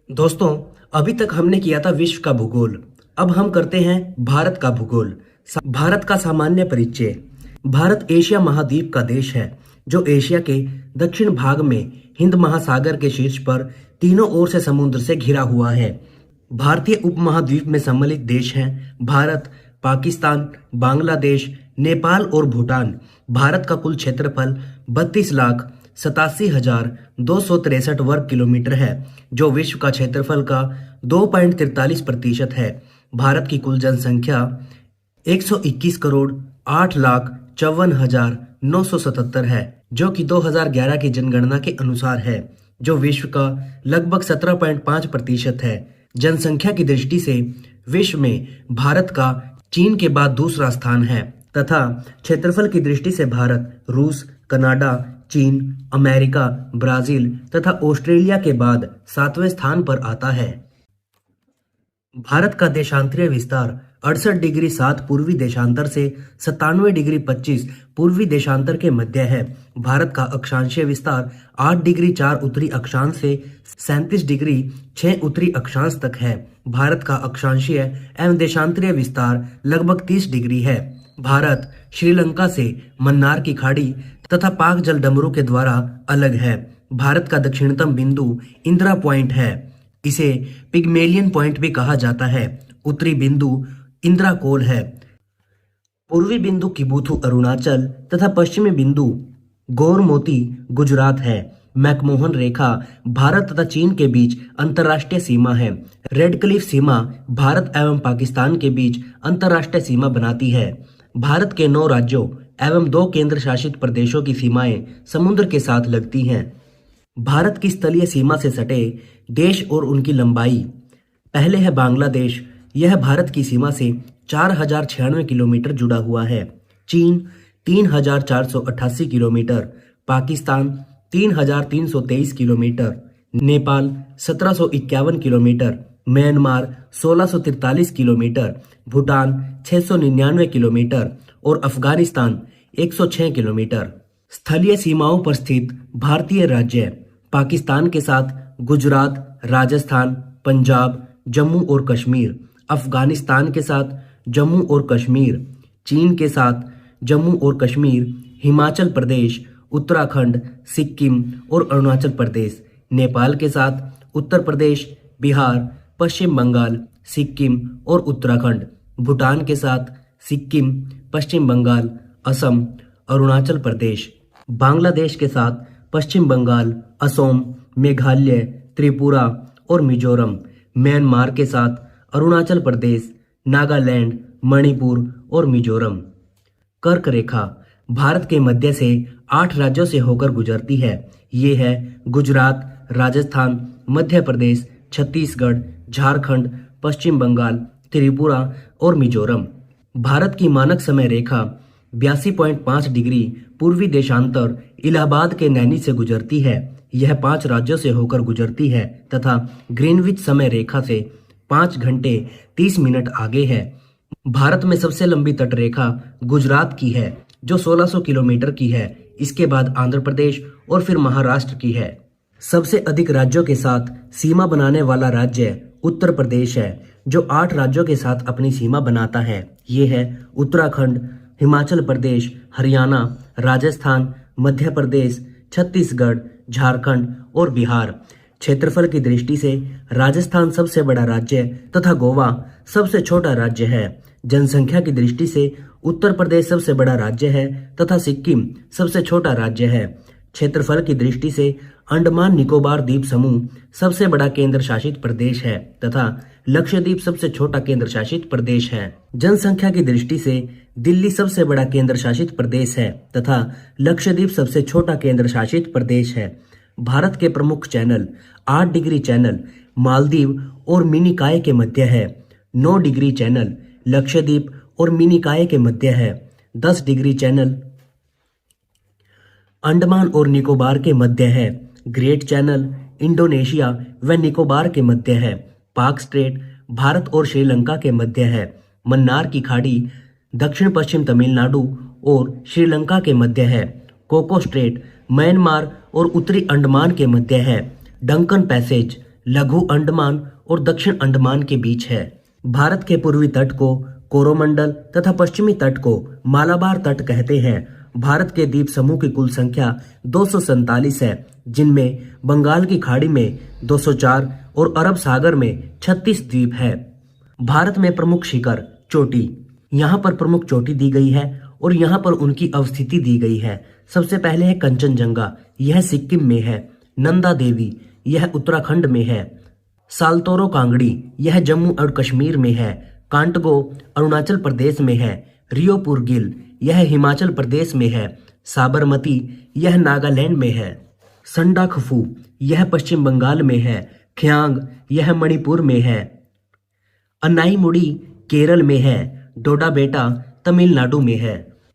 दोस्तों, अभी तक हमने किया था विश्व का भूगोल। अब हम करते हैं भारत का भूगोल। भारत का सामान्य परिचय। भारत एशिया महाद्वीप का देश है जो एशिया के दक्षिण भाग में हिंद महासागर के शीर्ष पर तीनों ओर से समुद्र से घिरा हुआ है। भारतीय उपमहाद्वीप में सम्मिलित देश हैं भारत, पाकिस्तान, बांग्लादेश, नेपाल और भूटान। भारत का कुल क्षेत्रफल 32,87,263 वर्ग किलोमीटर है, जो विश्व का क्षेत्रफल का 2.43% है। भारत की कुल जनसंख्या 121 करोड़ 8,54,977 है, जो कि 2011 की जनगणना के अनुसार है, जो विश्व का लगभग 17.5% है। जनसंख्या की दृष्टि से विश्व में भारत का चीन के बाद दूसरा स्थान है तथा क्षेत्रफल की दृष्टि से भारत रूस, कनाडा, चीन, अमेरिका, ब्राजील तथा ऑस्ट्रेलिया के बाद 7वें स्थान पर आता है। भारत का देशांतरीय विस्तार 68 डिग्री 7 पूर्वी देशांतर से 97 डिग्री 25 पूर्वी देशांतर के मध्य है। भारत का अक्षांशीय विस्तार 8 डिग्री 4 उत्तरी अक्षांश से 37 डिग्री 6 उत्तरी अक्षांश तक है। भारत का अक्षांशीय एवं देशांतरीय विस्तार लगभग 30 डिग्री है। भारत श्रीलंका से मन्नार की खाड़ी तथा पाक जल डमरू के द्वारा अलग है। भारत का दक्षिणतम बिंदु इंदिरा पॉइंट है। इसे पिग्मेलियन पॉइंट भी कहा जाता है। उत्तरी बिंदु इंदिरा कोल है। पूर्वी बिंदु किबुथु अरुणाचल तथा पश्चिमी बिंदु गोरमोती गुजरात है। मैकमोहन रेखा भारत तथा चीन के बीच अंतर्राष्ट्रीय सीमा है। रेड क्लिफ सीमा भारत एवं पाकिस्तान के बीच अंतर्राष्ट्रीय सीमा बनाती है। भारत के 9 राज्यों एवं 2 केंद्र शासित प्रदेशों की सीमाएं समुद्र के साथ लगती हैं। भारत की स्थलीय सीमा से सटे देश और उनकी लंबाई। पहले है बांग्लादेश। यह भारत की सीमा से 4096 किलोमीटर जुड़ा हुआ है। चीन 3488 kilometre, Pakistan 3323 kilometre, Nepal 1751 kilometre, Myanmar 1643 kilometre, Bhutan 699 kilometre और अफगानिस्तान 106 किलोमीटर। स्थलीय सीमाओं पर स्थित भारतीय राज्य पाकिस्तान के साथ गुजरात, राजस्थान, पंजाब, जम्मू और कश्मीर, अफगानिस्तान के साथ जम्मू और कश्मीर, चीन के साथ जम्मू और कश्मीर, हिमाचल प्रदेश, उत्तराखंड, सिक्किम और अरुणाचल प्रदेश, नेपाल के साथ उत्तर प्रदेश, बिहार, पश्चिम बंगाल, सिक्किम और उत्तराखंड, भूटान के साथ सिक्किम, पश्चिम बंगाल, असम, अरुणाचल प्रदेश, बांग्लादेश के साथ पश्चिम बंगाल, असम, मेघालय, त्रिपुरा और मिजोरम, म्यांमार के साथ अरुणाचल प्रदेश, नागालैंड, मणिपुर और मिजोरम। कर्क रेखा भारत के मध्य से 8 राज्यों से होकर गुजरती है। ये है गुजरात, राजस्थान, मध्य प्रदेश, छत्तीसगढ़, झारखंड, पश्चिम बंगाल, त्रिपुरा और मिजोरम। भारत की मानक समय रेखा 82.5 डिग्री पूर्वी देशांतर इलाहाबाद के नैनी से गुजरती है। यह 5 राज्यों से होकर गुजरती है तथा ग्रीनविच समय रेखा से 5 घंटे 30 मिनट आगे है। भारत में सबसे लंबी तट रेखा गुजरात की है, जो 1600 किलोमीटर की है। इसके बाद आंध्र प्रदेश और फिर महाराष्ट्र की है। सबसे अधिक राज्यों के साथ सीमा बनाने वाला राज्य उत्तर प्रदेश है, जो 8 राज्यों के साथ अपनी सीमा बनाता है। ये है उत्तराखंड, हिमाचल प्रदेश, हरियाणा, राजस्थान, मध्य प्रदेश, छत्तीसगढ़, झारखंड और बिहार। क्षेत्रफल की दृष्टि से राजस्थान सबसे बड़ा राज्य तथा गोवा सबसे छोटा राज्य है। जनसंख्या की दृष्टि से उत्तर प्रदेश सबसे बड़ा राज्य है तथा सिक्किम सबसे छोटा राज्य है। क्षेत्रफल की दृष्टि से अंडमान निकोबार द्वीप समूह सबसे बड़ा केंद्र शासित प्रदेश है तथा लक्षद्वीप सबसे छोटा केंद्र शासित प्रदेश है। जनसंख्या की दृष्टि से दिल्ली सबसे बड़ा केंद्र शासित प्रदेश है तथा लक्षद्वीप सबसे छोटा केंद्र शासित प्रदेश है। भारत के प्रमुख चैनल 8 डिग्री चैनल मालदीव और मिनिकॉय के मध्य है, 9 डिग्री चैनल लक्षद्वीप और मिनिकॉय के मध्य है, 10 डिग्री चैनल अंडमान और निकोबार के मध्य है, ग्रेट चैनल इंडोनेशिया व निकोबार के मध्य है, पाक स्ट्रेट भारत और श्रीलंका के मध्य है, मन्नार की खाड़ी दक्षिण पश्चिम तमिलनाडु और श्रीलंका के मध्य है, कोको स्ट्रेट म्यांमार और उत्तरी अंडमान के मध्य है, डंकन पैसेज लघु अंडमान और दक्षिण अंडमान के बीच है। भारत के पूर्वी तट को कोरोमंडल तथा पश्चिमी तट को मालाबार तट कहते हैं। भारत के द्वीप समूह की कुल संख्या 247 है, जिनमें बंगाल की खाड़ी में 204 और अरब सागर में 36 द्वीप है। भारत में प्रमुख शिखर चोटी, यहाँ पर प्रमुख चोटी दी गई है और यहाँ पर उनकी अवस्थिति दी गई है। सबसे पहले है कंचनजंगा, यह सिक्किम में है। नंदा देवी, यह उत्तराखंड में है। सालतोरो कांगड़ी, यह जम्मू और कश्मीर में है। कांटगो अरुणाचल प्रदेश में है। रियोपुर गिल, यह हिमाचल प्रदेश में है। साबरमती, यह नागालैंड में है। संडाकफू, यह पश्चिम बंगाल में है। ख्यांग, यह मणिपुर में है। अनाईमुड़ी केरल में है। डोडाबेटा तमिलनाडु में है।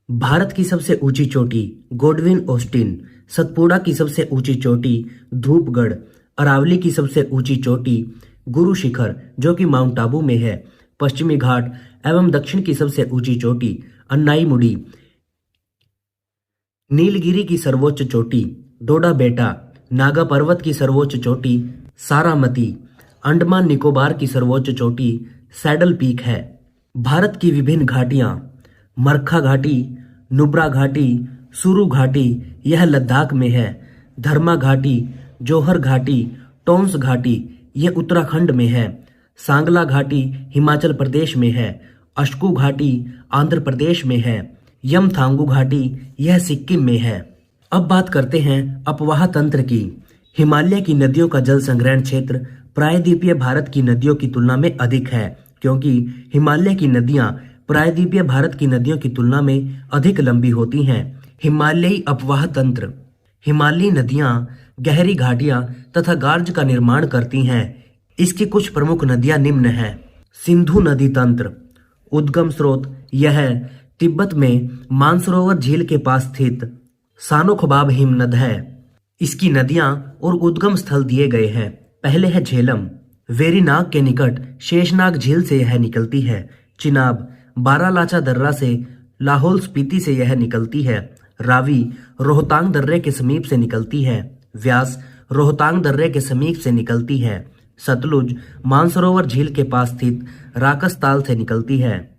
भारत की सबसे ऊंची चोटी गोडविन ऑस्टिन। सतपुड़ा की सबसे ऊंची चोटी धूपगढ़। अरावली की सबसे ऊंची चोटी गुरु शिखर जो कि माउंट आबू में है। पश्चिमी घाट एवं दक्षिण की सबसे ऊंची चोटी अन्नाईमुड़ी। नीलगिरी की सर्वोच्च चोटी डोडाबेटा। नागा पर्वत की सर्वोच्च चोटी सारामती। अंडमान निकोबार की सर्वोच्च चोटी सैडल पीक है। भारत की विभिन्न घाटियां मरखा घाटी, नुब्रा घाटी, सुरु घाटी, यह लद्दाख में है। धर्मा घाटी, जोहर घाटी, टोंस घाटी, यह उत्तराखंड में है। सांगला घाटी हिमाचल प्रदेश में है। अशकू घाटी आंध्र प्रदेश में है। यमथांगू घाटी, यह सिक्किम में है। अब बात करते हैं अपवाह तंत्र की। हिमालय की नदियों का जल संग्रहण क्षेत्र प्रायद्वीपीय भारत की नदियों की तुलना में अधिक है, क्योंकि हिमालय की नदियां प्रायद्वीपीय भारत की नदियों की तुलना में अधिक लंबी होती हैं। हिमालयी अपवाह तंत्र, हिमालयी नदियां गहरी घाटियां तथा गार्ज का निर्माण करती हैं। इसकी कुछ प्रमुख नदियां निम्न हैं। सिंधु नदी तंत्र, उद्गम स्रोत यह तिब्बत में मानसरोवर झील के पास स्थित सानोखबाब हिमनद है। इसकी नदियां और उद्गम स्थल दिए गए हैं। पहले है झेलम, वेरीनाग के निकट शेषनाग झील से यह निकलती है। चिनाब, बारालाचा दर्रा से लाहौल स्पीति से यह निकलती है। रावी, रोहतांग दर्रे के समीप से निकलती है। व्यास, रोहतांग दर्रे के समीप से निकलती है। सतलुज, मानसरोवर झील के पास स्थित राकसताल से निकलती है।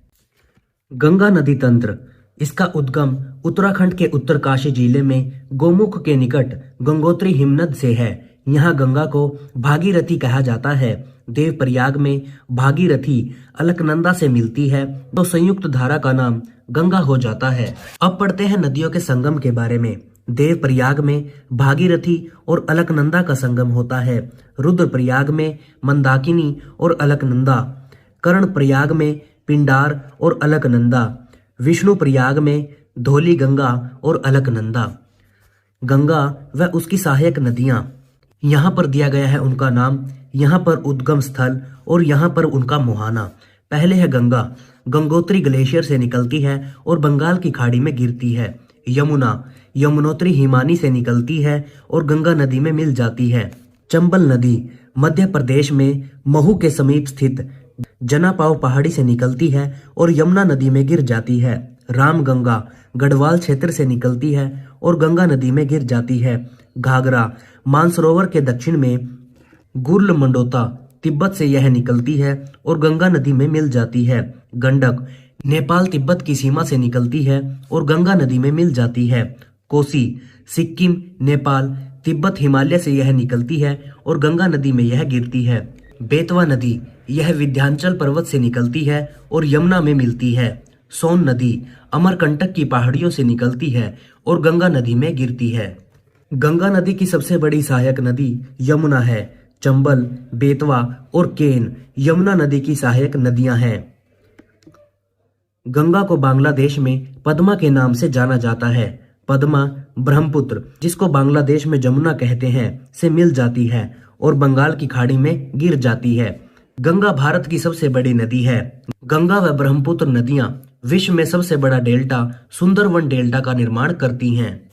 गंगा नदी तंत्र, इसका उद्गम उत्तराखंड के उत्तरकाशी जिले में गोमुख के निकट गंगोत्री हिमनद से है। यहाँ गंगा को भागीरथी कहा जाता है। देवप्रयाग में भागीरथी अलकनंदा से मिलती है तो संयुक्त धारा का नाम गंगा हो जाता है। अब पढ़ते हैं नदियों के संगम के बारे में। देवप्रयाग में भागीरथी और अलकनंदा का संगम होता है। रुद्रप्रयाग में मंदाकिनी और अलकनंदा। कर्णप्रयाग में पिंडार और अलकनंदा। विष्णु प्रयाग में धौली गंगा और अलकनंदा। गंगा व उसकी सहायक नदियां, यहाँ पर दिया गया है उनका नाम, यहाँ पर उद्गम स्थल और यहाँ पर उनका मुहाना। पहले है गंगा, गंगोत्री ग्लेशियर से निकलती है और बंगाल की खाड़ी में गिरती है। यमुना, यमुनोत्री हिमानी से निकलती है और गंगा नदी में मिल जाती है। चंबल नदी मध्य प्रदेश में महू के समीप स्थित जनापाव पहाड़ी से निकलती है और यमुना नदी में गिर जाती है। रामगंगा गढ़वाल क्षेत्र से निकलती है और गंगा नदी में गिर जाती है। घाघरा मानसरोवर के दक्षिण में गुर्ल मंडोता तिब्बत से यह निकलती है और गंगा नदी में मिल जाती है। गंडक नेपाल तिब्बत की सीमा से निकलती है और गंगा नदी में मिल जाती है। कोसी सिक्किम नेपाल तिब्बत हिमालय से यह निकलती है और गंगा नदी में यह गिरती है। बेतवा नदी यह विंध्याचल पर्वत से निकलती है और यमुना में मिलती है। सोन नदी अमरकंटक की पहाड़ियों से निकलती है और गंगा नदी में गिरती है। गंगा नदी की सबसे बड़ी सहायक नदी यमुना है। चंबल, बेतवा और केन यमुना नदी की सहायक नदियां हैं। गंगा को बांग्लादेश में पद्मा के नाम से जाना जाता है। पद्मा ब्रह्मपुत्र, जिसको बांग्लादेश में जमुना कहते हैं, से मिल जाती है और बंगाल की खाड़ी में गिर जाती है। गंगा भारत की सबसे बड़ी नदी है। गंगा व ब्रह्मपुत्र नदियां विश्व में सबसे बड़ा डेल्टा सुंदरवन डेल्टा का निर्माण करती हैं।